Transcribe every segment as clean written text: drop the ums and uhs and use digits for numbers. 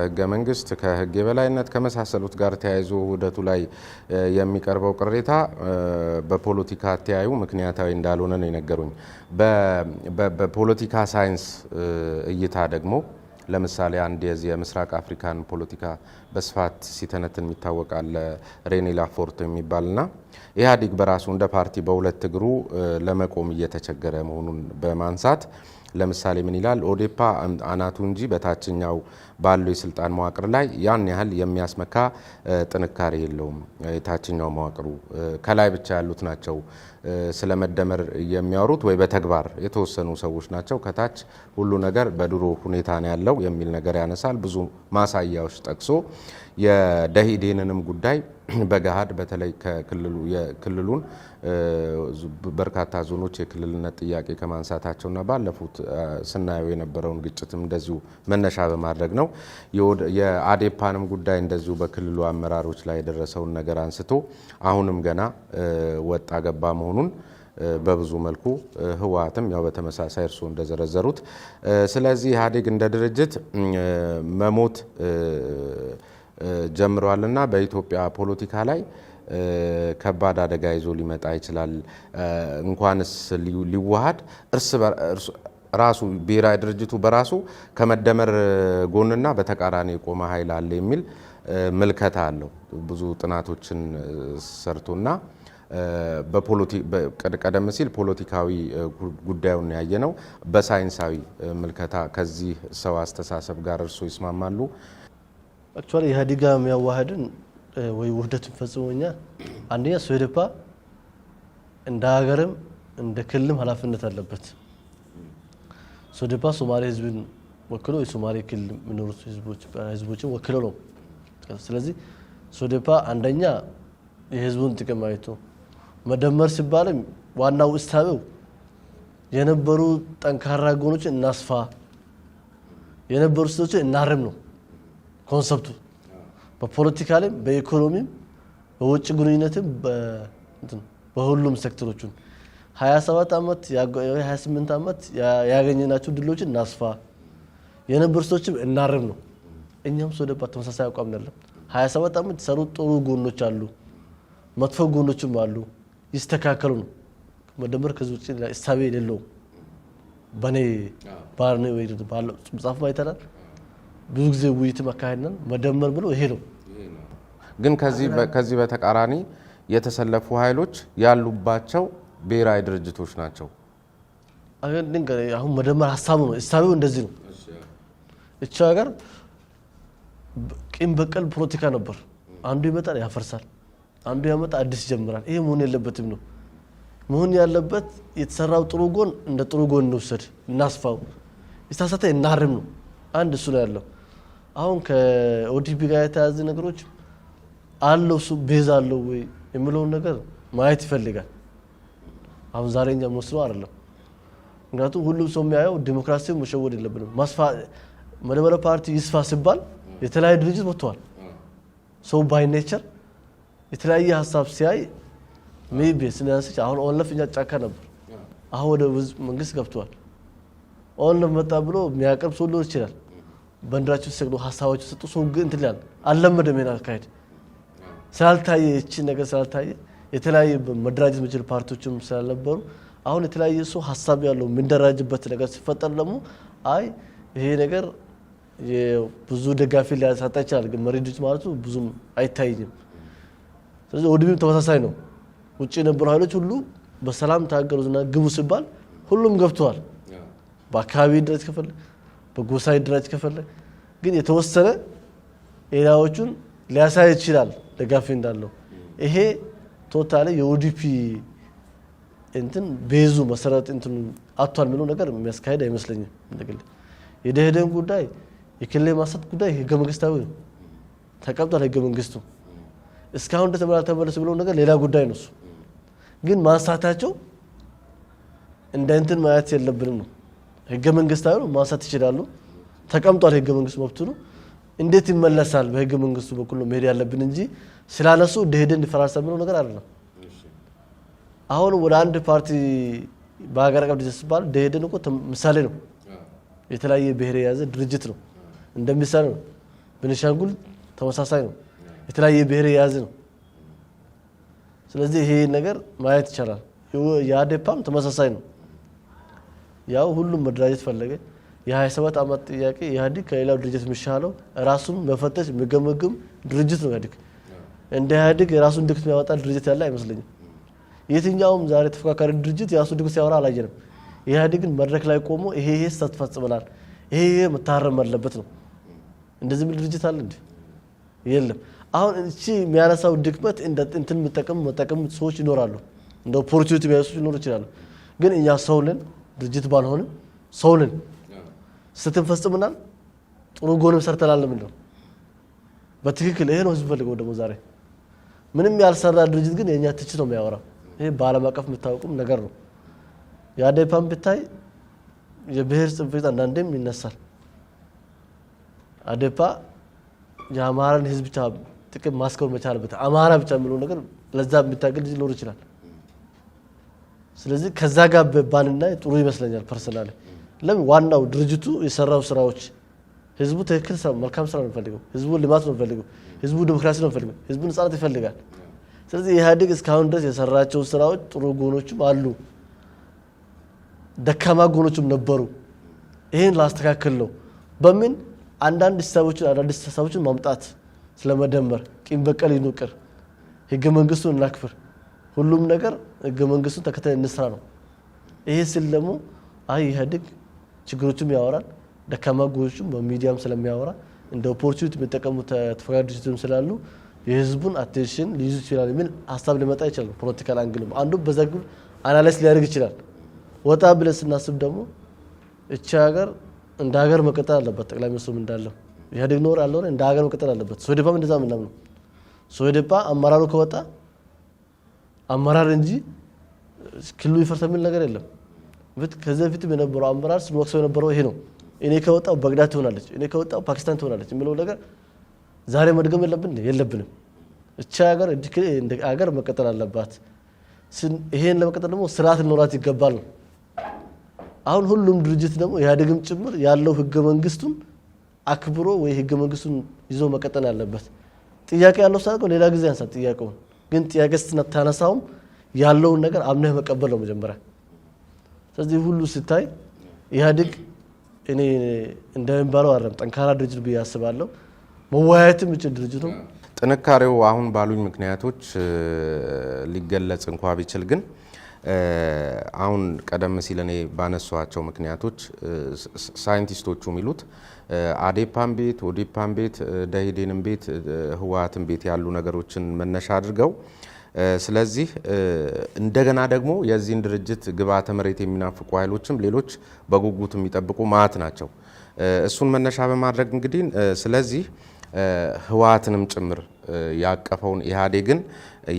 ህገ መንግስት ከህግ የበላይነት ከመሳሰሉት ጋር ተያይዞ ውህደቱ ላይ የሚቀርበው ቅሬታ በፖለቲካ አተያዩ ምክንያታዊ እንዳልሆነ ነው የነገሩኝ። በፖለቲካ ሳይንስ እይታ ደግሞ ለምሳሌ አንድ የምስራቅ አፍሪካን ፖለቲካ በስፋት ሲተነትን የሚታወቃል ሬኔ ላፎርት የሚባልና ኢህአዴግ በራሱ እንደ ፓርቲ በሁለት እግሩ ለመቆም እየተቸገረ መሆኑን በማንሳት ለምሳሌ ምን ይላል? ኦዴፓ አናቱ እንጂ በታችኛው ባለው የስልጣን መዋቅር ላይ ያን ያህል የሚያስመካ ጥንካሬ የለውም። የታችኛው መዋቅሩ ከላይ ብቻ ያሉት ናቸው ስለመደመር የሚያወሩት ወይ በተግባር የተወሰኑ ሰዎች ናቸው። ከታች ሁሉ ነገር በድሮ ሁኔታ ነው ያለው የሚል ነገር ያነሳል። ብዙ ማሳያዎች ጠቅሶ የደኢህዴንንም ጉዳይ በገሃድ በተለይ የክልሉን በርካታ ዞኖች የክልልነት ጥያቄ ከማንሳታቸውና ባለፉት ስናየው የነበረውን ግጭትም እንደዚሁ መነሻ በማድረግ ነው። የአዴፓንም ጉዳይ እንደዚሁ በክልሉ አመራሮች ላይ የደረሰውን ነገር አንስቶ አሁንም ገና ወጣ ገባ መሆኑን በብዙ መልኩ ህወሓትም ያው በተመሳሳይ እርሶ እንደዘረዘሩት ስለዚህ ኢህአዴግ እንደ ድርጅት መሞት ጀምሯልና በኢትዮጵያ ፖለቲካ ላይ ከባድ አደጋ ይዞ ሊመጣ ይችላል። እንኳንስ ሊዋሃድ ራሱ ብሔራዊ ድርጅቱ በራሱ ከመደመር ጎንና በተቃራኒ የቆመ ኃይል አለ የሚል ምልከታ አለው። ብዙ ጥናቶችን ሰርቶና ቀደም ሲል ፖለቲካዊ ጉዳዩን ያየነው በሳይንሳዊ ምልከታ ከዚህ ሰው አስተሳሰብ ጋር እርሶ ይስማማሉ? አክቹአሊ ኢህአዴግ የሚያዋህድን ወይ ውህደቱን ፈጽሞኛ አንደኛ ሶዴፓ እንደ ሀገርም እንደ ክልልም ኃላፊነት አለበት። ሶዴፓ ሶማሌ ህዝብን ወክሎ የሶማሌ ክልል የሚኖሩት ህዝቦችን ወክሎ ነው። ስለዚህ ሶዴፓ አንደኛ የህዝቡን ጥቅም አይቶ መደመር ሲባልም ዋናው እሳቤው የነበሩ ጠንካራ ጎኖችን እናስፋ፣ የነበሩ ስህተቶችን እናርም ነው ኮንሰፕቱ። በፖለቲካልም በኢኮኖሚም በውጭ ግንኙነትም በሁሉም ሴክተሮችን 27 ዓመት 28 ዓመት ያገኘናቸው ድሎችን እናስፋ፣ የነበሩ ስህተቶችን እናርም ነው። እኛም ሶዴፓ ተመሳሳይ አቋም ነን። 27 ዓመት ሰሩ ጥሩ ጎኖች አሉ፣ መጥፎ ጎኖችም አሉ፣ ይስተካከሉ ነው። መደመር ከዚህ ውጪ እሳቤ የሌለው በኔ ባርኔ ወይ ባለው ጽሁፍ አይተናል። ብዙ ጊዜ ውይይት ማካሄድናል። መደመር ብሎ ይሄ ነው። ግን ከዚህ በተቃራኒ የተሰለፉ ኃይሎች ያሉባቸው ብሔራዊ ድርጅቶች ናቸው። አሁን መደመር ሀሳቡ ነው፣ እሳቤው እንደዚህ ነው። እቺ ሀገር ቂም በቀል ፖለቲካ ነበር። አንዱ ይመጣል ያፈርሳል፣ አንዱ ያመጣ አዲስ ይጀምራል። ይሄ መሆን የለበትም ነው። መሆን ያለበት የተሰራው ጥሩ ጎን እንደ ጥሩ ጎን እንውሰድ፣ እናስፋው፣ የተሳሳተ እናርም ነው። አንድ እሱ ነው ያለው። አሁን ከኦዲፒ ጋር የተያዘ ነገሮች አለው እሱ ቤዝ አለው ወይ የሚለውን ነገር ማየት ይፈልጋል። አሁን ዛሬኛ መስሎ አይደለም። ምክንያቱም ሁሉም ሰው የሚያየው ዲሞክራሲን መሸወድ የለብንም። መደመር ፓርቲ ይስፋ ሲባል የተለያየ ድርጅት ወጥቷል። ሰው ባይ ኔቸር የተለያየ ሀሳብ ሲያይ ሜቢ ስለያንስች አሁን ኦንለፍ እኛ ጫካ ነበር፣ አሁን ወደ መንግስት ገብቷል። ኦንለፍ መጣ ብሎ የሚያቀርብ ሰው ሊሆን ይችላል። በእንድራቸው ሲሰግዱ ሀሳቦች ሰጡ። ሰው ግን እንትን ይላል አልለመደም። ሄና አካሄድ ስላልታየ እቺ ነገር ስላልታየ የተለያየ መደራጀት የሚችል ፓርቲዎችም ስላልነበሩ አሁን የተለያየ ሰው ሀሳብ ያለው የሚደራጅበት ነገር ሲፈጠር ደግሞ አይ ይሄ ነገር ብዙ ደጋፊ ሊያሳጣ ይችላል፣ ግን መሪ ድርጅት ማለቱ ብዙም አይታይኝም። ስለዚህ ኦዲፒም ተመሳሳይ ነው። ውጪ የነበሩ ኃይሎች ሁሉ በሰላም ታገሉና ግቡ ሲባል ሁሉም ገብተዋል። በአካባቢ ድረጅ ከፈለ በጎሳይ ድረጅ ከፈለ ግን የተወሰነ ኤሪያዎቹን ሊያሳይ ይችላል ደጋፊ እንዳለው። ይሄ ቶታሊ የኦዲፒ እንትን ቤዙ መሰረት እንትን አጥቷል የሚለው ነገር የሚያስካሂድ አይመስለኝም። እንደግል የደኢህዴን ጉዳይ የክልል ማሰጥ ጉዳይ ህገ መንግስታዊ ነው፣ ተቀምጧል ህገ መንግስቱ። እስካሁን ተመለሰ ብለው ነገር ሌላ ጉዳይ ነው። ግን ማንሳታቸው እንደ እንትን ማየት የለብንም ነው። ህገ መንግስታዊ ነው፣ ማንሳት ይችላሉ፣ ተቀምጧል ህገ መንግስቱ መብቱ ነው። እንዴት ይመለሳል? በህገ መንግስቱ በኩል ነው መሄድ ያለብን እንጂ ስላነሱ ደኢህዴን ይፈራርሳል የሚለው ነገር አይደለም። አሁን ወደ አንድ ፓርቲ በሀገር አቀፍ ድርጅት ሲባል ደኢህዴን እኮ ምሳሌ ነው። የተለያየ ብሔር የያዘ ድርጅት ነው፣ እንደምሳሌ ነው። ቤኒሻንጉል ተመሳሳይ ነው። የተለያየ ብሔር የያዘ ነው። ስለዚህ ይሄ ነገር ማየት ይቻላል። የአዴፓም ተመሳሳይ ነው። ያው ሁሉም መደራጀት ፈለገ። የ27 ዓመት ጥያቄ ኢህአዴግ ከሌላው ድርጅት የሚሻለው ራሱን መፈተሽ የሚገመግም ድርጅት ነው። ኢህአዴግ እንደ ኢህአዴግ የራሱን ድክመት የሚያወጣ ድርጅት ያለ አይመስለኝም። የትኛውም ዛሬ ተፎካካሪ ድርጅት የራሱን ድክመት ሲያወራ አላየንም። ኢህአዴግን መድረክ ላይ ቆሞ ይሄ ስህተት ፈጽመናል፣ ይሄ መታረም አለበት ነው። እንደዚህ ምን ድርጅት አለ እንዴ? የለም። አሁን እቺ የሚያነሳው ድክመት እንትን መጠቀም ሰዎች ይኖራሉ፣ እንደ ኦፖርቹኒቲ የሚያነሱ ሊኖሩ ይችላሉ። ግን እኛ ሰው ነን፣ ድርጅት ባልሆንም ሰው ነን። ስህተት ፈጽመናል፣ ጥሩ ጎንም ሰርተናል። ምን ነው በትክክል ይሄ ነው ህዝብ ፈልገው። ደግሞ ዛሬ ምንም ያልሰራ ድርጅት ግን የኛ ትችት ነው የሚያወራው። ይሄ በዓለም አቀፍ የምታወቁም ነገር ነው። የአዴፓም ብታይ የብሔር ጽንፈት አንዳንዴም ይነሳል። አዴፓ የአማራን ህዝብ ብቻ ጥቅም ማስከበር መቻልበት አማራ ብቻ የሚለው ነገር ለዛ የሚታገል ሊኖር ይችላል። ስለዚህ ከዛ ጋር በባንና ጥሩ ይመስለኛል ፐርሰናሊ። ለምን ዋናው ድርጅቱ የሰራው ስራዎች ህዝቡ ትክክል መልካም ስራ ነው የሚፈልገው፣ ህዝቡ ልማት ነው የሚፈልገው፣ ህዝቡ ዲሞክራሲ ነው የሚፈልገው፣ ህዝቡ ነጻነት ይፈልጋል። ስለዚህ ኢህአዴግ እስካሁን ድረስ የሰራቸው ስራዎች ጥሩ ጎኖችም አሉ፣ ደካማ ጎኖችም ነበሩ። ይሄን ላስተካክል ነው በምን አንዳንድ ሀሳቦችን ማምጣት ስለመደመር ቂም በቀል ይኑቅር፣ ህገ መንግስቱን እናክብር፣ ሁሉም ነገር ህገ መንግስቱን ተከትለን እንስራ ነው። ይሄ ስል ደግሞ ኢህአዴግ ችግሮችም ያወራል፣ ደካማ ጎኖችም በሚዲያም ስለሚያወራ እንደ ኦፖርቹኒቲ የሚጠቀሙ ተፎካካሪ ድርጅቶችም ስላሉ የህዝቡን አቴንሽን ሊይዙ ይችላል የሚል ሀሳብ ሊመጣ ይችላል። ፖለቲካል አንግልም አንዱ በዛ ግብ አናላይዝ ሊያደርግ ይችላል። ወጣ ብለን ስናስብ ደግሞ እቺ ሀገር እንደ ሀገር መቀጠል አለበት። ጠቅላይ ሚኒስትሩም እንዳለው ኢህአዴግ ኖር አልኖር እንደ ሀገር መቀጠል አለበት። ሶዴፓም እንደዛ ምናምን ነው። ሶዴፓ አመራሩ ከወጣ አመራር እንጂ ክልሉ ይፈርስ የሚል ነገር የለም። ከዚህ በፊትም የነበረው አመራር ስንወቅሰው የነበረው ይሄ ነው። እኔ ከወጣው ባግዳድ ትሆናለች፣ እኔ ከወጣው ፓኪስታን ትሆናለች የሚለው ነገር ዛሬ መድገም የለብንም። እቺ ሀገር እንደ ሀገር መቀጠል አለባት። ይሄን ለመቀጠል ደግሞ ስርዓት ሊኖራት ይገባል ነው። አሁን ሁሉም ድርጅት ደግሞ ኢህአዴግም ጭምር ያለው ህገ መንግስቱን አክብሮ ወይ ህገ መንግስቱን ይዞ መቀጠል ያለበት። ጥያቄ ያለው ሰው ሌላ ጊዜ ያንሳል ጥያቄውን። ግን ጥያቄ ስታነሳውም ያለውን ነገር አምነህ መቀበል ነው መጀመሪያ። ስለዚህ ሁሉ ሲታይ ኢህአዴግ እኔ እንደሚባለው አይደለም ጠንካራ ድርጅት ብዬ አስባለሁ። መወያየትም ይችላል ድርጅቱ። ጥንካሬው አሁን ባሉኝ ምክንያቶች ሊገለጽ እንኳ ቢችል ግን አሁን ቀደም ሲል እኔ ባነሷቸው ምክንያቶች ሳይንቲስቶቹ የሚሉት አዴፓም ቤት፣ ኦዴፓም ቤት፣ ደኢህዴንም ቤት፣ ህወሓትም ቤት ያሉ ነገሮችን መነሻ አድርገው ስለዚህ እንደገና ደግሞ የዚህን ድርጅት ግብዓተ መሬት የሚናፍቁ ኃይሎችም ሌሎች በጉጉት የሚጠብቁ ማት ናቸው። እሱን መነሻ በማድረግ እንግዲህ ስለዚህ ህወሓትንም ጭምር ያቀፈውን ኢህአዴግን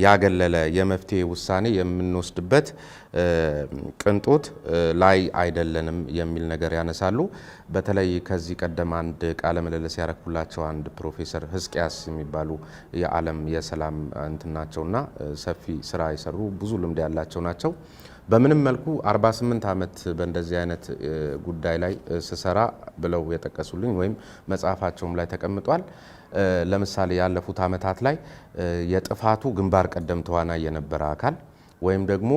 ያገለለ የመፍትሄ ውሳኔ የምንወስድበት ቅንጦት ላይ አይደለንም የሚል ነገር ያነሳሉ። በተለይ ከዚህ ቀደም አንድ ቃለ ምልልስ ያረኩላቸው አንድ ፕሮፌሰር ህዝቅያስ የሚባሉ የዓለም የሰላም እንትናቸውና ሰፊ ስራ የሰሩ ብዙ ልምድ ያላቸው ናቸው። በምንም መልኩ 48 ዓመት በእንደዚህ አይነት ጉዳይ ላይ ስሰራ ብለው የጠቀሱልኝ ወይም መጽሐፋቸውም ላይ ተቀምጧል። ለምሳሌ ያለፉት ዓመታት ላይ የጥፋቱ ግንባር ቀደም ተዋናይ የነበረ አካል ወይም ደግሞ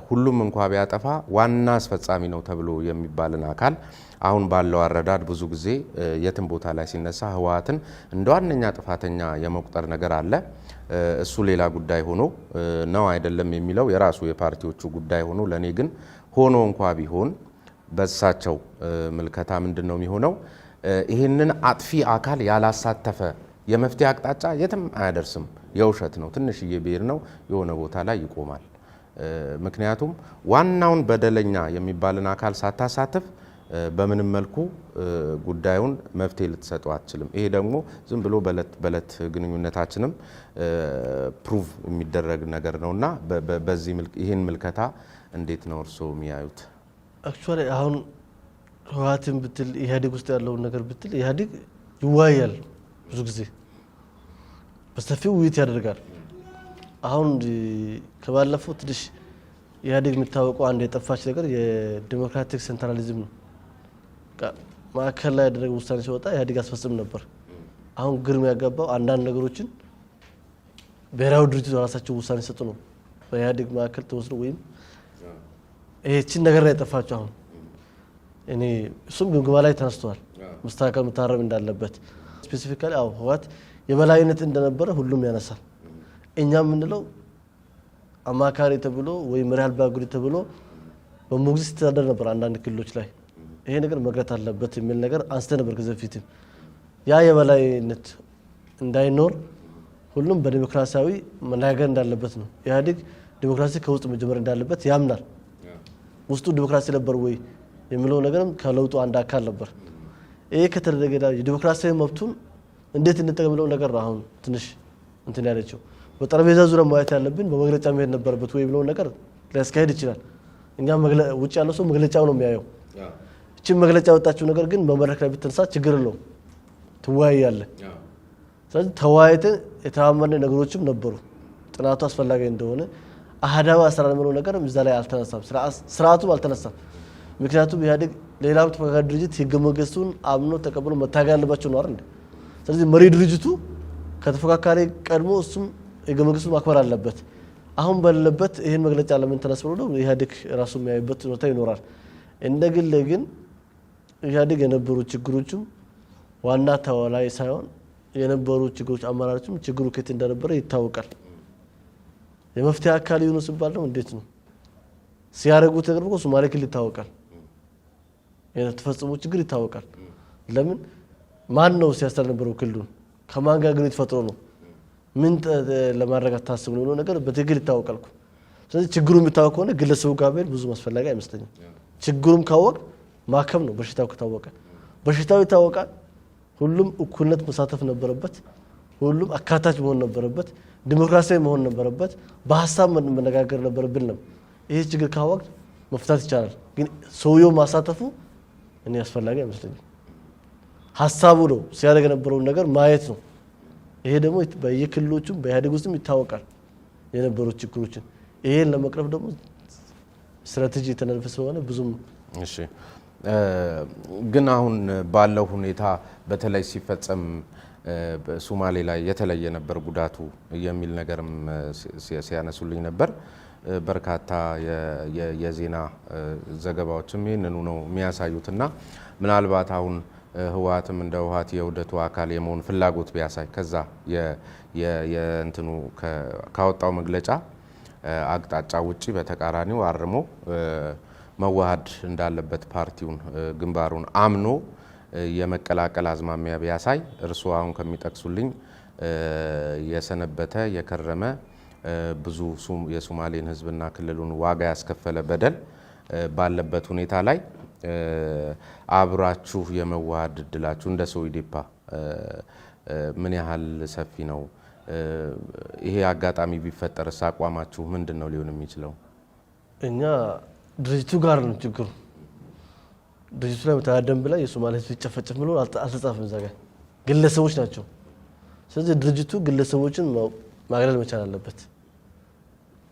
ሁሉም እንኳ ቢያጠፋ ዋና አስፈጻሚ ነው ተብሎ የሚባልን አካል አሁን ባለው አረዳድ ብዙ ጊዜ የትም ቦታ ላይ ሲነሳ ህወሓትን እንደ ዋነኛ ጥፋተኛ የመቁጠር ነገር አለ። እሱ ሌላ ጉዳይ ሆኖ ነው አይደለም የሚለው የራሱ የፓርቲዎቹ ጉዳይ ሆኖ ለኔ ግን ሆኖ እንኳ ቢሆን በሳቸው ምልከታ ምንድነው የሚሆነው? ይህንን አጥፊ አካል ያላሳተፈ የመፍትሄ አቅጣጫ የትም አያደርስም። የውሸት ነው። ትንሽዬ ብሔር ነው የሆነ ቦታ ላይ ይቆማል። ምክንያቱም ዋናውን በደለኛ የሚባልን አካል ሳታሳትፍ በምንም መልኩ ጉዳዩን መፍትሄ ልትሰጠው አትችልም። ይሄ ደግሞ ዝም ብሎ በለት ግንኙነታችንም ፕሩቭ የሚደረግ ነገር ነውና በዚህ ይሄን ምልከታ እንዴት ነው እርሶ የሚያዩት? አክቹአሊ አሁን ህወሓትን ብትል ኢህአዴግ ውስጥ ያለውን ነገር ብትል ኢህአዴግ ይወያያል፣ ብዙ ጊዜ በሰፊው ውይይት ያደርጋል። አሁን ከባለፈው ትንሽ ኢህአዴግ የሚታወቀው አንድ የጠፋች ነገር የዲሞክራቲክ ሴንትራሊዝም ነው። ማዕከል ላይ ያደረገ ውሳኔ ሲወጣ ኢህአዴግ አስፈጽም ነበር። አሁን ግርም ያጋባው አንዳንድ ነገሮችን ብሔራዊ ድርጅቱ ራሳቸው ውሳኔ ሰጡ ነው በኢህአዴግ ማዕከል ተወስዶ ወይም ይህችን ነገር ላይ ጠፋቸው። አሁን እኔ እሱም ግምገማ ላይ ተነስተዋል መስተካከል መታረም እንዳለበት ስፔሲፊካሊ ህወሓት የበላይነት እንደነበረ ሁሉም ያነሳል። እኛም የምንለው አማካሪ ተብሎ ወይ መሪ አልባ ግሩፕ ተብሎ በሞግዚት ተዳደር ነበር አንዳንድ ክልሎች ላይ ይሄ ነገር መቅረት አለበት የሚል ነገር አንስተ ነበር ከዚህ በፊትም ያ የበላይነት እንዳይኖር ሁሉም በዲሞክራሲያዊ መናገር እንዳለበት ነው። ኢህአዴግ ዲሞክራሲ ከውስጥ መጀመር እንዳለበት ያምናል። ውስጡ ዲሞክራሲ ነበር ወይ የሚለው ነገርም ከለውጡ አንድ አካል ነበር። ይሄ ከተደረገ የዲሞክራሲያዊ መብቱን እንዴት እንጠቀምለው ነገር አሁን ትንሽ እንትን ያለችው በጠረጴዛ ዙሪያ ማየት ያለብን በመግለጫ መሄድ ነበረበት ወይ ብለው ነገር ሊያስካሄድ ይችላል። እኛ ውጭ ያለው ሰው መግለጫው ነው የሚያየው። እቺ መግለጫ ወጣችው ነገር ግን በመድረክ ላይ ብትነሳ ችግር ነው ትወያያለህ። ስለዚህ ተወያይተን የተማመነ ነገሮችም ነበሩ። ጥናቱ አስፈላጊ እንደሆነ አህዳዊ አሰራር ነው ነገር እዛ ላይ አልተነሳም። ስርዓቱም አልተነሳም። ምክንያቱም ኢህአዴግ ሌላው ተፈካካሪ ድርጅት ህገ መንግስቱን አምኖ ተቀብሎ መታገል አለባቸው ነው አይደል? ስለዚህ መሪ ድርጅቱ ከተፈካካሪ ቀድሞ እሱም ህገ መንግስቱን ማክበር አለበት። አሁን ባለበት ይሄን መግለጫ ለምን ተነስሮ ነው ኢህአዴግ ራሱ የሚያይበት ሁኔታ ይኖራል። እንደግል ግን ኢህአዴግ የነበሩ ችግሮችም ዋና ተዋላይ ሳይሆን የነበሩ ችግሮች አማራጮችም ችግሩ ከት እንደነበረ ይታወቃል። የመፍትሄ አካል ይሁኑ ሲባል ነው እንዴት ነው ሲያረጉት ነገር ነው ሶማሌ ክልል ይታወቃል። የተፈጸመው ችግር ይታወቃል። ለምን ማን ነው ሲያስተዳድረው ክልሉን ከማን ጋር ግንኙነት ፈጥሮ ነው ምን ለማረጋጋት ታስቦ ነው ነገር በትግል ይታወቃል። ስለዚህ ችግሩ የሚታወቅ ከሆነ ግለሰቡ ጋር ቢል ብዙ ማስፈላጊ አይመስለኝም። ችግሩም ካወቅ ማከም ነው። በሽታው ከታወቀ በሽታው ይታወቃል። ሁሉም እኩልነት መሳተፍ ነበረበት። ሁሉም አካታች መሆን ነበረበት። ዲሞክራሲያዊ መሆን ነበረበት። በሐሳብ መነጋገር ነበረብን ነው። ይሄ ችግር ካወቅ መፍታት ይቻላል። ግን ሰውየው ማሳተፉ እኔ አስፈላጊ አይመስለኝም። ሐሳቡ ነው ሲያደርግ የነበረው ነገር ማየት ነው። ይሄ ደግሞ በየክልሎቹም በኢህአዴግ ውስጥም ይታወቃል የነበሩ ችግሮችን። ይሄን ለመቅረፍ ደግሞ ስትራቴጂ የተነደፈ ስለሆነ ብዙም እሺ ግን አሁን ባለው ሁኔታ በተለይ ሲፈጸም ሶማሌ ላይ የተለየ ነበር ጉዳቱ የሚል ነገርም ሲያነሱልኝ ነበር። በርካታ የዜና ዘገባዎችም ይህንኑ ነው የሚያሳዩትና ምናልባት አሁን ህወሓትም እንደ ህወሓት የውህደቱ አካል የመሆን ፍላጎት ቢያሳይ ከዛ የእንትኑ ካወጣው መግለጫ አቅጣጫ ውጪ በተቃራኒው አርሞ መዋሃድ እንዳለበት ፓርቲውን ግንባሩን አምኖ የመቀላቀል አዝማሚያ ቢያሳይ እርስዎ አሁን ከሚጠቅሱልኝ የሰነበተ የከረመ ብዙ የሶማሌን ህዝብና ክልሉን ዋጋ ያስከፈለ በደል ባለበት ሁኔታ ላይ አብራችሁ የመዋሃድ እድላችሁ እንደ ሶኢዴፓ ምን ያህል ሰፊ ነው? ይሄ አጋጣሚ ቢፈጠርስ አቋማችሁ ምንድን ነው ሊሆን የሚችለው? እኛ ድርጅቱ ጋር ነው ችግሩ። ድርጅቱ ላይ በተደንብ ላይ የሶማሌ ህዝብ ይጨፈጨፍ ብሎ አልተጻፈም። እዛ ጋር ግለሰቦች ናቸው። ስለዚህ ድርጅቱ ግለሰቦችን ማግለል መቻል አለበት።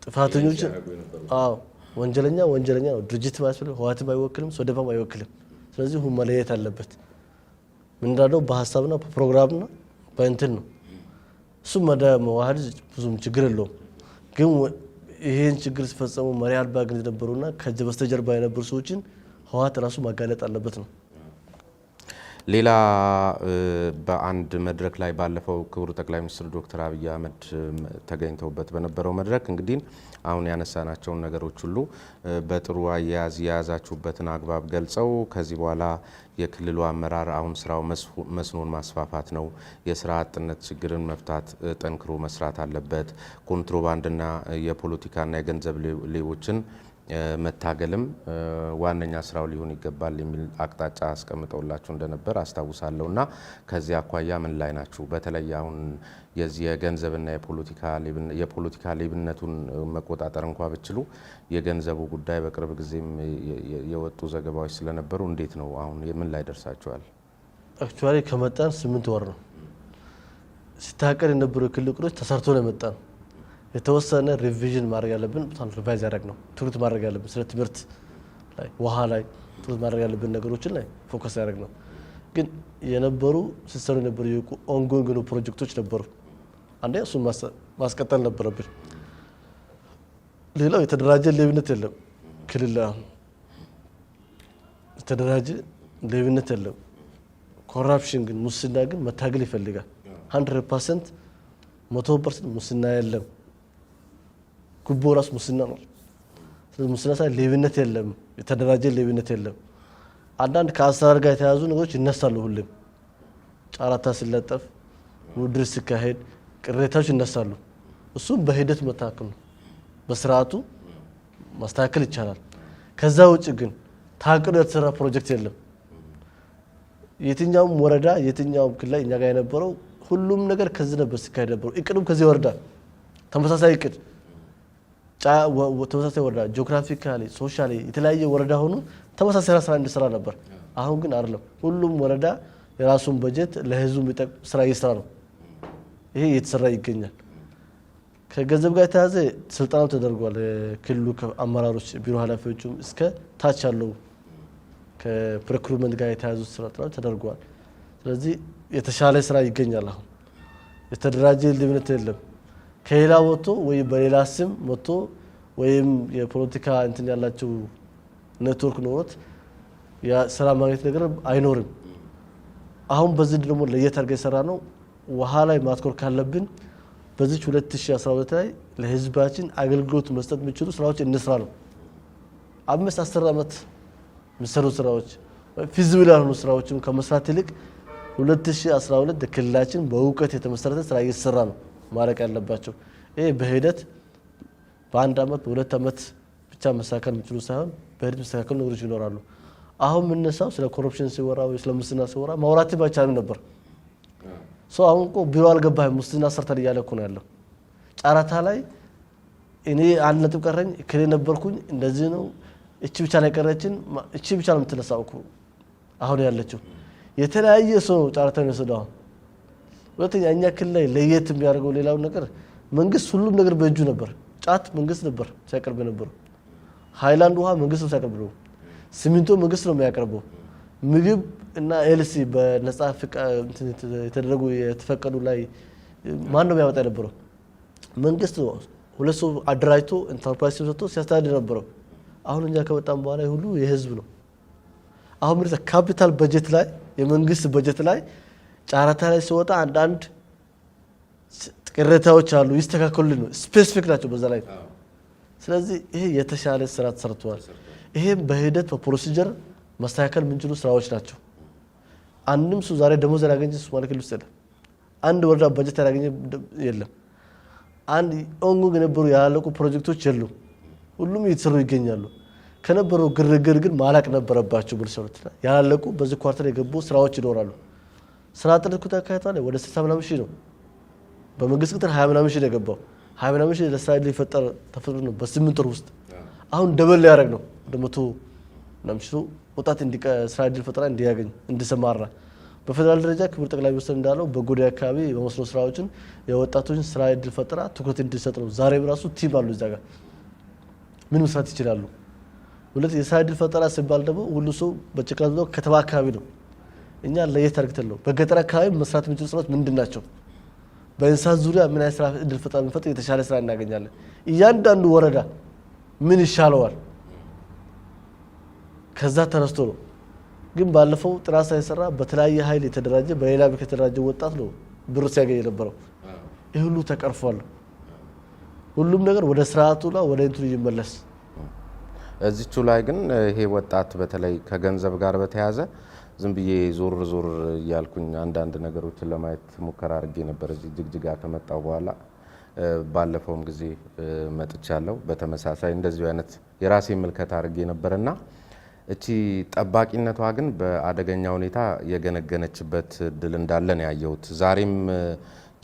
ጥፋተኞችን ወንጀለኛ ነው። ድርጅት ማለት ነው ህወሓትም አይወክልም፣ ሶዴፓም አይወክልም። ስለዚህ ሁሉ መለየት አለበት። ምንድነው በሐሳብና በፕሮግራምና በእንትን ነው እሱ መዋሃድ ብዙም ችግር የለውም። ግን ይሄን ችግር ሲፈጸሙ መሪ አልባ ግን ነበሩና ከዚህ በስተጀርባ የነበሩ ሰዎችን ህወሓት ራሱ ማጋለጥ አለበት ነው። ሌላ በአንድ መድረክ ላይ ባለፈው ክቡር ጠቅላይ ሚኒስትር ዶክተር አብይ አህመድ ተገኝተውበት በነበረው መድረክ እንግዲህ አሁን ያነሳናቸውን ነገሮች ሁሉ በጥሩ አያያዝ የያዛችሁበትን አግባብ ገልጸው ከዚህ በኋላ የክልሉ አመራር አሁን ስራው መስኖን ማስፋፋት ነው፣ የስራ አጥነት ችግርን መፍታት ጠንክሮ መስራት አለበት፣ ኮንትሮባንድና የፖለቲካና የገንዘብ ሌቦችን መታገልም ዋነኛ ስራው ሊሆን ይገባል የሚል አቅጣጫ አስቀምጠውላችሁ እንደነበር አስታውሳለሁና ከዚህ አኳያ ምን ላይ ናችሁ? በተለይ አሁን የዚህ የገንዘብና የፖለቲካ ሌብነቱን መቆጣጠር እንኳ ብችሉ የገንዘቡ ጉዳይ በቅርብ ጊዜም የወጡ ዘገባዎች ስለነበሩ እንዴት ነው አሁን ምን ላይ ደርሳችኋል? አክቹአሊ ከመጣን 8 ወር ነው። ሲታቀድ የነበረው ክልል እቅዶች ተሰርቶ ነው የመጣን። የተወሰነ ሪቪዥን ማድረግ ያለብን ሪቫይዝ ያደረግ ነው። ትኩረት ማድረግ ያለብን ስለ ትምህርት ላይ ውሃ ላይ ትኩረት ማድረግ ያለብን ነገሮችን ላይ ፎከስ ያደረግ ነው። ግን የነበሩ ሲሰሩ የነበሩ ኦንጎንግ ፕሮጀክቶች ነበሩ። አንዴ እሱን ማስቀጠል ነበረብን። ሌላው የተደራጀ ሌብነት የለም ክልል የተደራጀ ሌብነት የለም። ኮራፕሽን ግን ሙስና ግን መታገል ይፈልጋል። 100% 100% ሙስና የለም። ጉቦ ራስ ሙስና ነው። ስለዚህ ሙስና ሳይ ሌብነት የለም፣ የተደራጀ ሌብነት የለም። አንዳንድ ከአሰራር ጋር የተያዙ ነገሮች ይነሳሉ። ሁሌም ጨረታ ሲለጠፍ ውድድር ሲካሄድ ቅሬታዎች ይነሳሉ። እሱም በሂደት መታከል ነው። በስርዓቱ ማስተካከል ይቻላል። ከዛ ውጭ ግን ታቅዶ የተሰራ ፕሮጀክት የለም። የትኛውም ወረዳ የትኛውም ክልል እኛ ጋር የነበረው ሁሉም ነገር ከዚህ ነበር ሲካሄድ ነበረው። እቅዱም ከዚህ ወረዳ ተመሳሳይ እቅድ ተመሳሳይ ወረዳ ጂኦግራፊካሊ ሶሻሊ የተለያየ ወረዳ ሆኖ ተመሳሳይ ስራ እንዲሰራ ነበር። አሁን ግን አይደለም። ሁሉም ወረዳ የራሱን በጀት ለህዝቡ የሚጠቅም ስራ እየሰራ ነው። ይሄ እየተሰራ ይገኛል። ከገንዘብ ጋር የተያዘ ስልጠናው ተደርጓል። ክልሉ አመራሮች ቢሮ ኃላፊዎችም እስከ ታች ያለው ከፕሮክሩመንት ጋር የተያዙ ስልጠናዎች ተደርጓል። ስለዚህ የተሻለ ስራ ይገኛል። አሁን የተደራጀ ሌብነት የለም። ከሌላ ወጥቶ ወይ በሌላ ስም መጥቶ ወይም የፖለቲካ እንትን ያላቸው ኔትወርክ ኖሮት የስራ ማግኘት ነገር አይኖርም። አሁን በዚህ ደግሞ ለየት አድርገን የሰራ ነው። ውሃ ላይ ማትኮር ካለብን በዚህ 2012 ላይ ለህዝባችን አገልግሎት መስጠት የሚችሉ ስራዎች እንስራ ነው። 5-10 ዓመት የሚሰሩ ስራዎች ፊዚብል ያልሆኑ ስራዎችም ከመስራት ይልቅ 2012 ክልላችን በእውቀት የተመሰረተ ስራ እየተሰራ ነው ማረቅ ያለባቸው። ይሄ በሂደት በአንድ ዓመት በሁለት ዓመት ብቻ መሳካል የሚችሉ ሳይሆን በሂደት መስተካከል ነገሮች ይኖራሉ። አሁን የምነሳው ስለ ኮረፕሽን ሲወራ ወይ ስለ ሙስና ሲወራ ማውራት ባይቻልም ነበር። አሁን እኮ ቢሮ አልገባህም ሙስና ሰርተል እያለ እኮ ነው ያለው። ጨረታ ላይ እኔ አንድ ነጥብ ቀረኝ ክሌ ነበርኩኝ እንደዚህ ነው እቺ ብቻ ላይ ቀረችን እቺ ብቻ ነው የምትነሳው እኮ አሁን ያለችው የተለያየ ሰው ጨረታ ነው የወሰደው። ሁለተኛ እኛ ክልል ላይ ለየት የሚያደርገው ሌላው ነገር መንግስት ሁሉም ነገር በእጁ ነበር። ጫት መንግስት ነበር ሲያቀርብ ነበር። ሃይላንድ ውሃ መንግስት ነው ሲያቀርብ ነው። ሲሚንቶ መንግስት ነው የሚያቀርበው። ምግብ እና ኤልሲ በነጻ የተደረጉ የተፈቀዱ ላይ ማን ነው ያወጣ የነበረው? መንግስት ነው። ሁለት ሰው አደራጅቶ ኢንተርፕራይዝ ሰጥቶ ሲያስተዳድር ነበረው። አሁን እኛ ከመጣን በኋላ ሁሉ የህዝብ ነው። አሁን ምርጥ ካፒታል በጀት ላይ የመንግስት በጀት ላይ ጨረታ ላይ ሲወጣ አንዳንድ ቅሬታዎች አሉ ይስተካከሉልን ነው ስፔሲፊክ ናቸው በዛ ላይ። ስለዚህ ይሄ የተሻለ ስራ ተሰርቷል። ይሄም በሂደት በፕሮሲጀር ማስተካከል የምንችሉ ስራዎች ናቸው። አንድም ሰው ዛሬ ደሞዝ ያላገኘ ሶማሌ ክልል ውስጥ የለም። አንድ ወረዳ በጀት ያላገኘ የለም። አንድ ኦንጎንግ የነበሩ ያላለቁ ፕሮጀክቶች የሉም። ሁሉም እየተሰሩ ይገኛሉ። ከነበረው ግርግር ግን ማላቅ ነበረባቸው። ብልሰሩት ያላለቁ በዚህ ኳርተር የገቡ ስራዎች ይኖራሉ። ስራ ጥረት ተካሂዷል። ወደ 60 ምናምን ሺህ ነው በመንግስት ቅጥር 20 ምናምን ሺህ የገባው 20 ምናምን ሺህ ለስራ ዕድል ይፈጠር ተፈጥሮ ነው በ8 ወር ውስጥ። አሁን ደበል ያደረግ ነው ወደ 100 ምናምን ሺህ ወጣት ስራ ዕድል ፈጠራ እንዲያገኝ እንዲሰማራ በፌደራል ደረጃ ክቡር ጠቅላይ ሚኒስትር እንዳለው በጎዴ አካባቢ በመስኖ ስራዎችን የወጣቶችን ስራ ዕድል ፈጠራ ትኩረት እንዲሰጥ ነው። ዛሬ በራሱ ቲም አሉ እዛ ጋር ምን መስራት ይችላሉ። ሁለት የስራ ዕድል ፈጠራ ሲባል ደግሞ ሁሉ ሰው በጭቃ ነው ከተማ አካባቢ ነው። እኛ ለየት አድርገን ነው በገጠር አካባቢ መስራት የሚችሉ ስራዎች ምንድናቸው? በእንስሳት ዙሪያ ምን አይነት ስራ ዕድል ፈጠራ ብንፈጥር የተሻለ ስራ እናገኛለን። እያንዳንዱ ወረዳ ምን ይሻለዋል ከዛ ተነስቶ ነው። ግን ባለፈው ጥራት ሳይሰራ በተለያየ ኃይል የተደራጀ በሌላ ቤት የተደራጀ ወጣት ነው ብር ሲያገኝ የነበረው። ይህ ሁሉ ተቀርፏል። ሁሉም ነገር ወደ ስርዓቱና ወደ እንትኑ ይመለስ። እዚቹ ላይ ግን ይሄ ወጣት በተለይ ከገንዘብ ጋር በተያያዘ ዝም ብዬ ዞር እያልኩኝ አንዳንድ ነገሮችን ለማየት ሙከራ አድርጌ ነበር እዚህ ጅግጅጋ ከመጣው በኋላ። ባለፈውም ጊዜ መጥቻለሁ። በተመሳሳይ እንደዚሁ አይነት የራሴ ምልከታ አድርጌ ነበርና እቺ ጠባቂነቷ ግን በአደገኛ ሁኔታ የገነገነችበት ድል እንዳለን ያየሁት። ዛሬም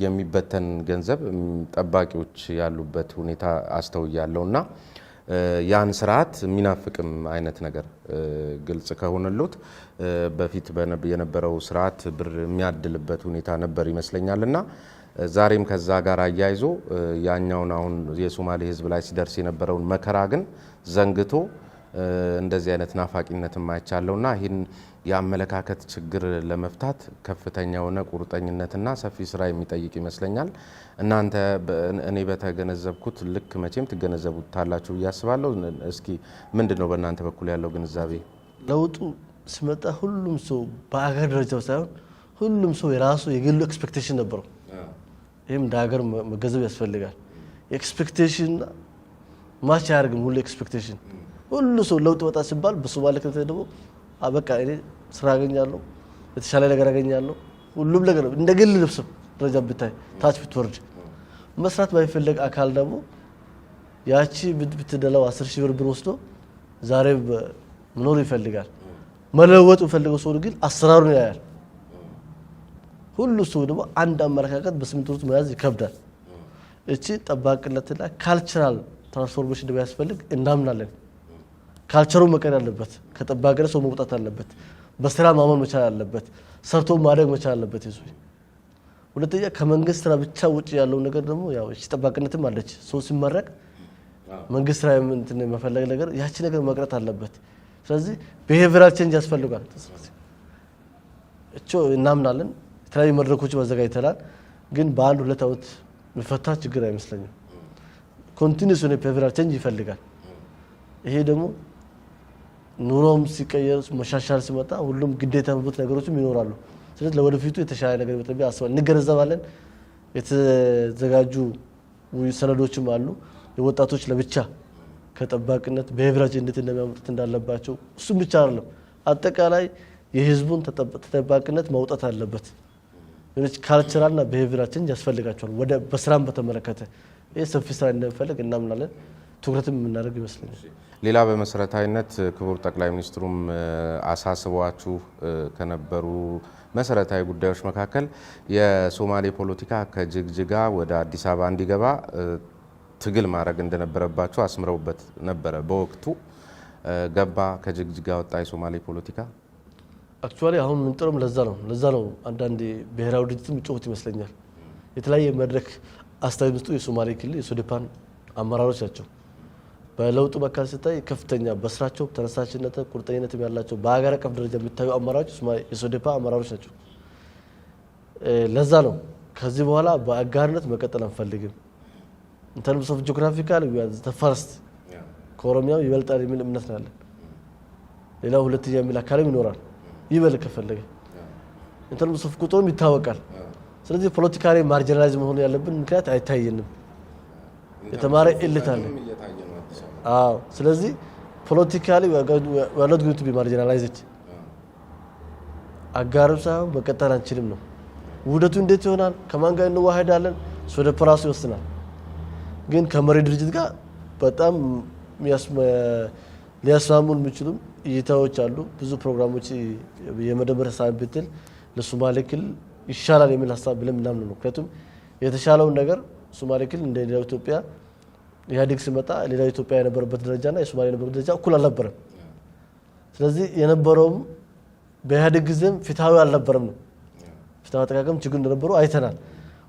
የሚበተን ገንዘብ ጠባቂዎች ያሉበት ሁኔታ አስተውያለሁና ያን ስርዓት የሚናፍቅም አይነት ነገር ግልጽ ከሆነሉት በፊት የነበረው ስርዓት ብር የሚያድልበት ሁኔታ ነበር ይመስለኛልና ዛሬም ከዛ ጋር አያይዞ ያኛውን አሁን የሶማሌ ህዝብ ላይ ሲደርስ የነበረውን መከራ ግን ዘንግቶ እንደዚህ አይነት ናፋቂነትም አይቻለውና ይህን የአመለካከት ችግር ለመፍታት ከፍተኛ የሆነ ቁርጠኝነትና ሰፊ ስራ የሚጠይቅ ይመስለኛል። እናንተ እኔ በተገነዘብኩት ልክ መቼም ትገነዘቡታላችሁ ያስባለሁ። እስኪ ምንድነው በእናንተ በኩል ያለው ግንዛቤ? ለውጡ ሲመጣ ሁሉም ሰው በአገር ደረጃ ሳይሆን ሁሉም ሰው የራሱ የግሉ ኤክስፔክቴሽን ነበረው። ይህም እንደ ሀገር መገንዘብ ያስፈልጋል። ኤክስፔክቴሽን ማች አያደርግም። ሁሉ ኤክስፔክቴሽን ሁሉ ሰው ለውጥ ወጣ ሲባል በሶማሌ ክልል ደግሞ በቃ እኔ ስራ አገኛለሁ፣ የተሻለ ነገር አገኛለሁ፣ ሁሉም ነገር እንደ ግል ልብስም ደረጃ ብታይ ታች ብትወርድ መስራት ባይፈለግ አካል ደግሞ ያቺ ብትደላው 10,000 ብር ወስዶ ዛሬ መኖር ይፈልጋል። መለወጥ የሚፈልገው ሰው ግን አሰራሩን ያያል። ሁሉ ሰው ደግሞ አንድ አመለካከት በስምንት ወር መያዝ ይከብዳል። እቺ ጠባቂነትና ካልቸራል ትራንስፎርሜሽን እንደሚያስፈልግ እናምናለን። ካልቸሩ መቀየር አለበት። ከጠባቂነት ሰው መውጣት አለበት። በስራ ማመን መቻል አለበት። ሰርቶ ማደግ መቻል አለበት። ይዙ ሁለተኛ ከመንግስት ስራ ብቻ ውጪ ያለው ነገር ደግሞ ያው እቺ ጠባቂነትም አለች። ሰው ሲመረቅ መንግስት ስራ መፈለግ ነገር ያቺ ነገር መቅረት አለበት። ስለዚህ ቢሄቪራል ቼንጅ ያስፈልጋል። እቺ እናምናለን። የተለያዩ መድረኮች ማዘጋጅተናል። ግን በአንድ ሁለት ዓመት መፈታ ችግር አይመስለኝም። ኮንቲኒዩስ የሆነ ቢሄቪራል ቼንጅ ይፈልጋል። ይሄ ደግሞ ኑሮም ሲቀየር መሻሻል ሲመጣ ሁሉም ግዴታ መብት ነገሮችም ይኖራሉ። ስለዚህ ለወደፊቱ የተሻለ ነገር በተለይ አስባለን እንገነዘባለን። የተዘጋጁ ሰነዶችም አሉ። የወጣቶች ለብቻ ከጠባቂነት ቢሄቪራል እንዴት እንደሚያመጡት እንዳለባቸው እሱም ብቻ አይደለም፣ አጠቃላይ የህዝቡን ተጠባቂነት ማውጣት አለበት። የሆነች ካልቸራልና ቢሄቪራል ቼንጅ ያስፈልጋቸዋል። ወደ በስራም በተመለከተ ይሄ ሰፊ ስራ እንደሚፈልግ እናምናለን። ትኩረትም የምናደርግ ይመስለኛል። ሌላ በመሰረታዊነት ክቡር ጠቅላይ ሚኒስትሩም አሳስቧችሁ ከነበሩ መሰረታዊ ጉዳዮች መካከል የሶማሌ ፖለቲካ ከጅግጅጋ ወደ አዲስ አበባ እንዲገባ ትግል ማድረግ እንደነበረባችሁ አስምረውበት ነበረ። በወቅቱ ገባ፣ ከጅግጅጋ ወጣ የሶማሌ ፖለቲካ። አክቹአሊ አሁን ምንጥረም ለዛ ነው አንዳንድ ብሔራዊ ድርጅትም ይጮሁት ይመስለኛል። የተለያየ መድረክ አስተያየት መስጠቱ የሶማሌ ክልል የሶዴፓን አመራሮች ናቸው። በለውጡ መካከል ሲታይ ከፍተኛ በስራቸው ተነሳሽነት ቁርጠኝነት ያላቸው በአገር አቀፍ ደረጃ የሚታዩ አመራሮች የሶዴፓ አመራሮች ናቸው። ለዛ ነው ከዚህ በኋላ በአጋርነት መቀጠል አንፈልግም። እንተርምስ ኦፍ ጂኦግራፊካል ፈርስት ከኦሮሚያው ይበልጣል የሚል እምነት ነው ያለን። ሌላው ሁለተኛ የሚል አካልም ይኖራል ይበል ከፈለገ እንተርምስ ኦፍ ቁጥሩም ይታወቃል። ስለዚህ ፖለቲካሊ ማርጂናላይዝ መሆን ያለብን ምክንያት አይታየንም። የተማረ ኢሊት አለ። አዎ ስለዚህ ፖለቲካሊ we are not going to be marginalized። አጋርም ሳይሆን መቀጠል አንችልም ነው። ውህደቱ እንዴት ይሆናል? ከማን ጋር እንዋሃዳለን? ሶዴፓ ራሱ ይወስናል። ግን ከመሪ ድርጅት ጋር በጣም ሊያስማሙን የሚችሉ እይታዎች አሉ። ብዙ ፕሮግራሞች የመደመር ሀሳብ ብትል ለሶማሌ ክልል ይሻላል የሚል ሀሳብ ብለን ምናምን ነው። ምክንያቱም የተሻለውን ነገር ሶማሌ ክልል እንደ ሌላው ኢትዮጵያ ኢህአዴግ ሲመጣ ሌላው ኢትዮጵያ የነበረበት ደረጃና የሶማሌ የነበረበት ደረጃ እኩል አልነበረም። ስለዚህ የነበረውም በኢህአዴግ ጊዜም ፍትሃዊ አልነበረም ነው። ፍትሃዊ አጠቃቀም ችግር እንደነበረው አይተናል።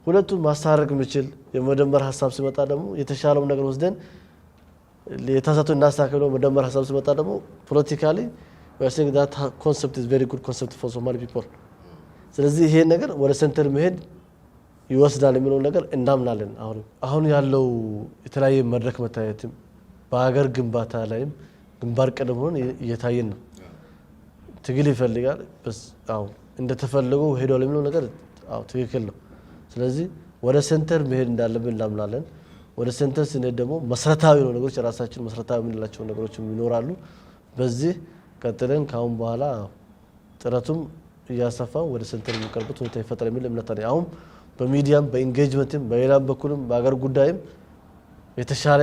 ሁለቱም ማስታረቅ የሚችል የመደመር ሀሳብ ሲመጣ ደግሞ የተሻለው ነገር ወስደን የተሳሳተውን እናስተካክለው። መደመር ሀሳብ ሲመጣ ደግሞ ፖለቲካሊ we are saying that concept is very good concept for Somali people። ስለዚህ ይሄ ነገር ወደ ሴንተር መሄድ ይወስዳል የሚለው ነገር እናምናለን። አሁን ያለው የተለያየ መድረክ መታየትም በሀገር ግንባታ ላይም ግንባር ቀደም ሆኖ እየታየን ነው። ትግል ይፈልጋል። አዎ እንደተፈለገው ሄዷል የሚለው ነገር አዎ ትክክል ነው። ስለዚህ ወደ ሴንተር መሄድ እንዳለብን እናምናለን። ወደ ሴንተር ስንሄድ ደግሞ መሰረታዊ ነው ነገሮች ራሳችን መሰረታዊ የምንላቸው ነገሮች ይኖራሉ። በዚህ ቀጥለን ካሁን በኋላ ጥረቱም እያሰፋን ወደ ሴንተር የሚቀርቡት ሁኔታ ይፈጠራል የሚል እምነት አለኝ። አሁን በሚዲያም በኢንጌጅመንትም በሌላም በኩልም በአገር ጉዳይም የተሻለ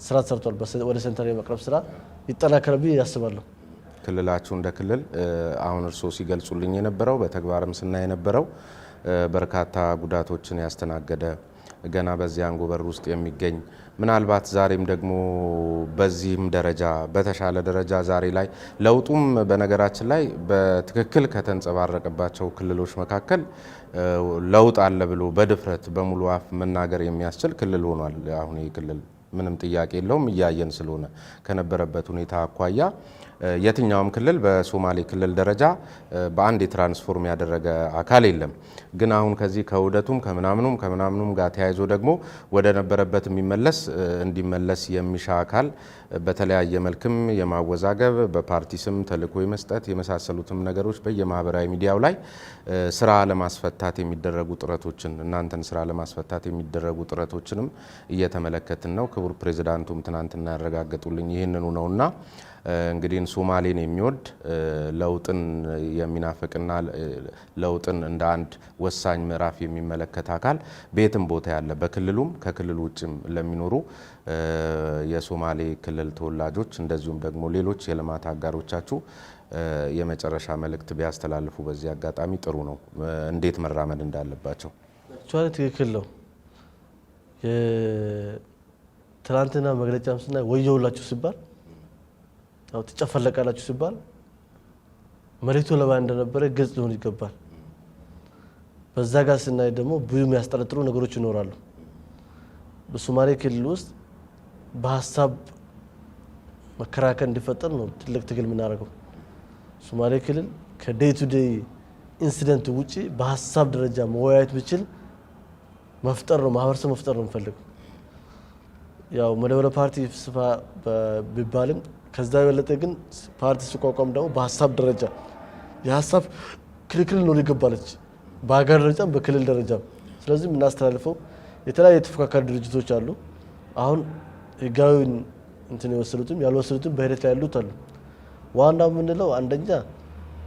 ስራ ተሰርቷል። ወደ ሴንተር የመቅረብ ስራ ይጠናከራል ብዬ ያስባለሁ። ክልላችሁ እንደ ክልል አሁን እርስዎ ሲገልጹልኝ የነበረው በተግባርም ስናይ የነበረው በርካታ ጉዳቶችን ያስተናገደ ገና በዚያ አንጎበር ውስጥ የሚገኝ ምናልባት ዛሬም ደግሞ በዚህም ደረጃ በተሻለ ደረጃ ዛሬ ላይ ለውጡም በነገራችን ላይ በትክክል ከተንጸባረቀባቸው ክልሎች መካከል ለውጥ አለ ብሎ በድፍረት በሙሉ አፍ መናገር የሚያስችል ክልል ሆኗል። አሁን ይህ ክልል ምንም ጥያቄ የለውም እያየን ስለሆነ ከነበረበት ሁኔታ አኳያ የትኛውም ክልል በሶማሌ ክልል ደረጃ በአንድ የትራንስፎርም ያደረገ አካል የለም። ግን አሁን ከዚህ ከውህደቱም ከምናምኑም ጋር ተያይዞ ደግሞ ወደ ነበረበት እንዲመለስ የሚሻ አካል በተለያየ መልክም የማወዛገብ በፓርቲ ስም ተልዕኮ የመስጠት የመሳሰሉትም ነገሮች በየማህበራዊ ሚዲያው ላይ ስራ ለማስፈታት የሚደረጉ ጥረቶችን እናንተን ስራ ለማስፈታት የሚደረጉ ጥረቶችንም እየተመለከትን ነው። ክቡር ፕሬዝዳንቱም ትናንትና ያረጋገጡልኝ ይህንኑ ነውና እንግዲህ ሶማሌን የሚወድ ለውጥን የሚናፍቅና ለውጥን እንደ አንድ ወሳኝ ምዕራፍ የሚመለከት አካል ቤትም ቦታ ያለ በክልሉም ከክልሉ ውጭም ለሚኖሩ የሶማሌ ክልል ተወላጆች እንደዚሁም ደግሞ ሌሎች የልማት አጋሮቻችሁ የመጨረሻ መልእክት ቢያስተላልፉ በዚህ አጋጣሚ ጥሩ ነው። እንዴት መራመድ እንዳለባቸው ትክክል ነው። ትናንትና መግለጫም ስናይ ወየውላችሁ ሲባል አው ተጨፈለቃላችሁ ሲባል መሬቱ ለባ እንደነበረ ግልጽ ሊሆን ይገባል። በዛ ጋር ስናይ ደግሞ ብዙ የሚያስጠረጥሩ ነገሮች ይኖራሉ። በሶማሌ ክልል ውስጥ በሐሳብ መከራከር እንዲፈጠር ነው ትልቅ ትግል የምናደርገው። ሶማሌ ክልል ከዴይ ቱ ዴይ ኢንሲደንት ውጪ በሐሳብ ደረጃ መወያየት ብቻል መፍጠር ነው ማህበረሰብ መፍጠር ነው የምፈልገው። ያው መደበለ ፓርቲ ፍስፋ ቢባልም ከዛ የበለጠ ግን ፓርቲ ሲቋቋም ደግሞ በሐሳብ ደረጃ የሐሳብ ክርክር ነው ሊገባለች በአገር ደረጃ በክልል ደረጃ። ስለዚህ እናስተላልፈው የተለያየ ተፎካካሪ ድርጅቶች አሉ። አሁን ህጋዊ እንትን የወሰዱትም ያልወሰዱትም በሂደት ላይ ያሉት አሉ። ዋናው ምንለው አንደኛ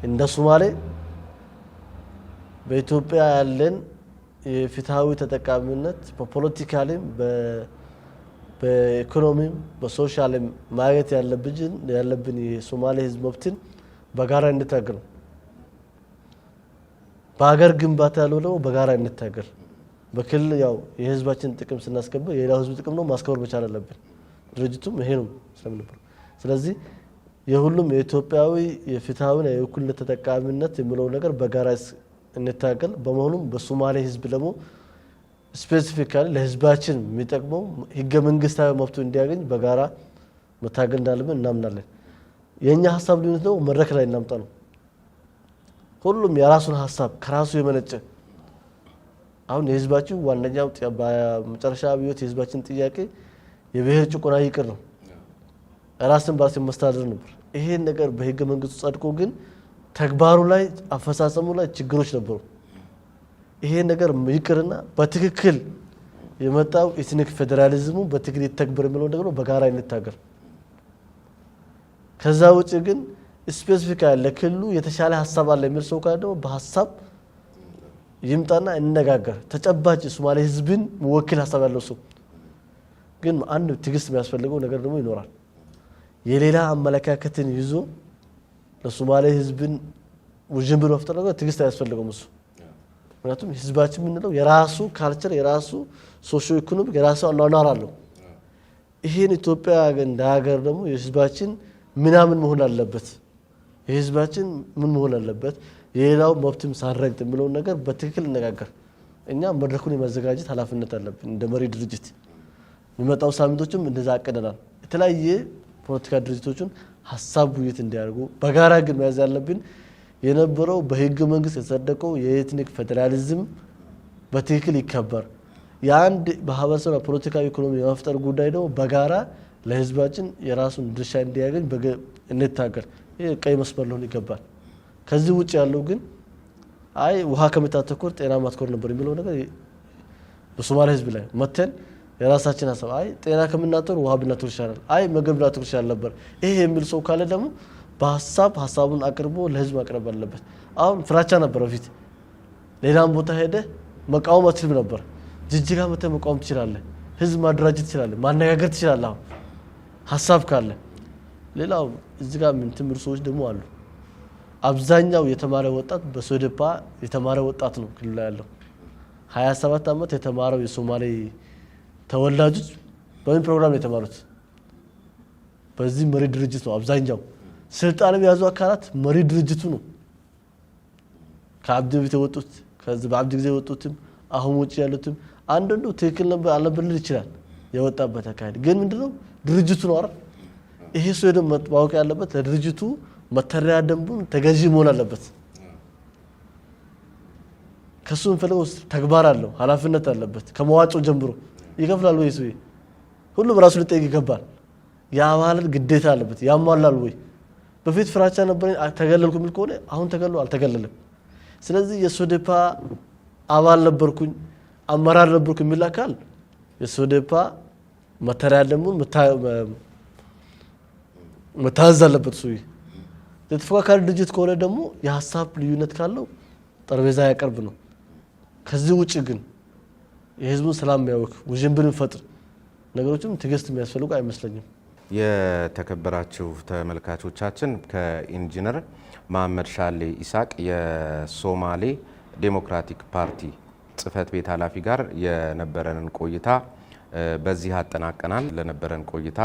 እንደ ሶማሌ በኢትዮጵያ ያለን የፍትሃዊ ተጠቃሚነት በፖለቲካልም በኢኮኖሚም በሶሻልም ማግኘት ያለብን የሶማሌ ህዝብ መብትን በጋራ እንታገል። በአገር ግንባታ ያለው ደግሞ በጋራ እንታገል። በክልል ያው የህዝባችን ጥቅም ስናስከብር የሌላው ህዝብ ጥቅም ነው ማስከበር መቻል አለብን። ድርጅቱም ይሄ ነው ስለምንባል ስለዚህ የሁሉም የኢትዮጵያዊ የፍትሃዊና የእኩልነት ተጠቃሚነት የሚለው ነገር በጋራ እንታገል። በመሆኑም በሶማሌ ህዝብ ደግሞ ስፔሲፊካሊ ለህዝባችን የሚጠቅመው ህገ መንግስታዊ መብቱ እንዲያገኝ በጋራ መታገል እንዳለብን እናምናለን። የኛ ሐሳብ ልዩነት ነው መድረክ ላይ እናምጣ ነው። ሁሉም የራሱን ሐሳብ ከራሱ የመነጨ አሁን የህዝባችን ዋነኛው በመጨረሻ አብዮት የህዝባችን ጥያቄ የብሔር ጭቆና ይቅር ነው ራስን በራስ መስተዳደር ነበር። ይሄን ነገር በህገ መንግስቱ ጸድቆ ግን ተግባሩ ላይ አፈጻጸሙ ላይ ችግሮች ነበሩ። ይሄ ነገር ይቅርና በትክክል የመጣው ኢትኒክ ፌደራሊዝሙ በትግል ይተግበር የሚለው ነገር በጋራ እንታገል። ከዛ ውጪ ግን ስፔሲፊካሊ ለክልሉ የተሻለ ሐሳብ አለ የሚል ሰው ካለ ደግሞ በሐሳብ ይምጣና እንነጋገር። ተጨባጭ ሶማሌ ህዝብን ወኪል ሐሳብ ያለው ሰው ግን አንድ ትግስት የሚያስፈልገው ነገር ደግሞ ይኖራል። የሌላ አመለካከትን ይዞ ለሶማሌ ህዝብን ውዥንብር መፍጠር ነገር ትግስት ያስፈልገው እሱ። ምክንያቱም ህዝባችን ምንለው የራሱ ካልቸር የራሱ ሶሺዮ ኢኮኖሚክ የራሱ አኗኗር አለው። ይሄን ኢትዮጵያ እንደ ሀገር ደግሞ የህዝባችን ምናምን መሆን አለበት። የህዝባችን ምን መሆን አለበት የሌላው መብትም ሳረግጥ የሚለው ነገር በትክክል እንነጋገር። እኛ መድረኩን የማዘጋጀት ኃላፊነት አለብን እንደ መሪ ድርጅት። የሚመጣው ሳምንቶችም እንደዛ አቀደናል። የተለያየ ፖለቲካ ድርጅቶችን ሐሳብ ውይይት እንዲያደርጉ በጋራ ግን መያዝ ያለብን የነበረው በህገ መንግስት የተጸደቀው የኤትኒክ ፌደራሊዝም በትክክል ይከበር። የአንድ ማህበረሰብ ፖለቲካዊ ኢኮኖሚ የመፍጠር ጉዳይ ደግሞ በጋራ ለህዝባችን የራሱን ድርሻ እንዲያገኝ እንታገል። ይሄ ቀይ መስመር ሊሆን ይገባል። ከዚህ ውጪ ያለው ግን አይ ውሃ ከመታተኮር ጤና ማትኮር ነበር የሚለው ነገር በሶማሌ ህዝብ ላይ መተን የራሳችን ሐሳብ አይ ጤና ከመናተር ውሃ ብናተኮር ይሻላል፣ አይ ምግብ ብናተኮር ይሻላል ነበር ይሄ የሚል ሰው ካለ ደግሞ ሐሳቡን አቅርቦ ለህዝብ ማቅረብ አለበት። አሁን ፍራቻ ነበር በፊት ሌላም ቦታ ሄደ መቃወም አትችልም ነበር። ጅጅጋ መተ መቃወም ትችላለህ፣ ህዝብ ማደራጀት ትችላለህ፣ ማነጋገር ትችላለህ አሁን ሐሳብ ካለ። ሌላው እዚህ ጋር ምን ትምር ሰዎች ደግሞ አሉ። አብዛኛው የተማረ ወጣት በሶዴፓ የተማረ ወጣት ነው ክልል ላይ ያለው 27 ዓመት የተማረው የሶማሌ ተወላጆች በምን ፕሮግራም የተማሩት በዚህ መሪ ድርጅት ነው። አብዛኛው ስልጣን የያዙ አካላት መሪ ድርጅቱ ነው። ከአብዲ ቤት የወጡት ከዚህ በአብዲ ጊዜ የወጡትም አሁን ውጪ ያሉትም አንዱ ትክክል ነበር አልነበረም ይችላል። የወጣበት አካሄድ ግን ምንድነው ድርጅቱ ነው አይደል ይሄ ሰው ደግሞ ማወቅ ያለበት ለድርጅቱ መተሪያ ደንቡን ተገዢ መሆን አለበት ከሱም ፈለው ተግባር አለው ኃላፊነት አለበት ከመዋጮ ጀምሮ ይከፍላል ወይ ሰው ሁሉም ራሱ ሊጠይቅ ይገባል ያባልን ግዴታ አለበት ያሟላል ወይ በፊት ፍራቻ ነበር ተገለልኩ የሚል ከሆነ አሁን ተገለሉ አልተገለለም ስለዚህ የሶዴፓ አባል ነበርኩኝ አመራር ነበርኩ የሚል አካል የሶዴፓ መተሪያ ደንቡን መታዘዝ አለበት ሰው የተፈካካሪ ድርጅት ከሆነ ደግሞ የሐሳብ ልዩነት ካለው ጠረጴዛ ያቀርብ ነው ከዚህ ውጪ ግን የህዝቡን ሰላም ያወክ ውዥንብርን ፈጥር ነገሮችም ትግስት የሚያስፈልጉ አይመስለኝም የተከበራችሁ ተመልካቾቻችን ከኢንጂነር መሐመድ ሻሌ ኢሳቅ የሶማሌ ዴሞክራቲክ ፓርቲ ጽህፈት ቤት ኃላፊ ጋር የነበረንን ቆይታ በዚህ አጠናቀናል ለነበረን ቆይታ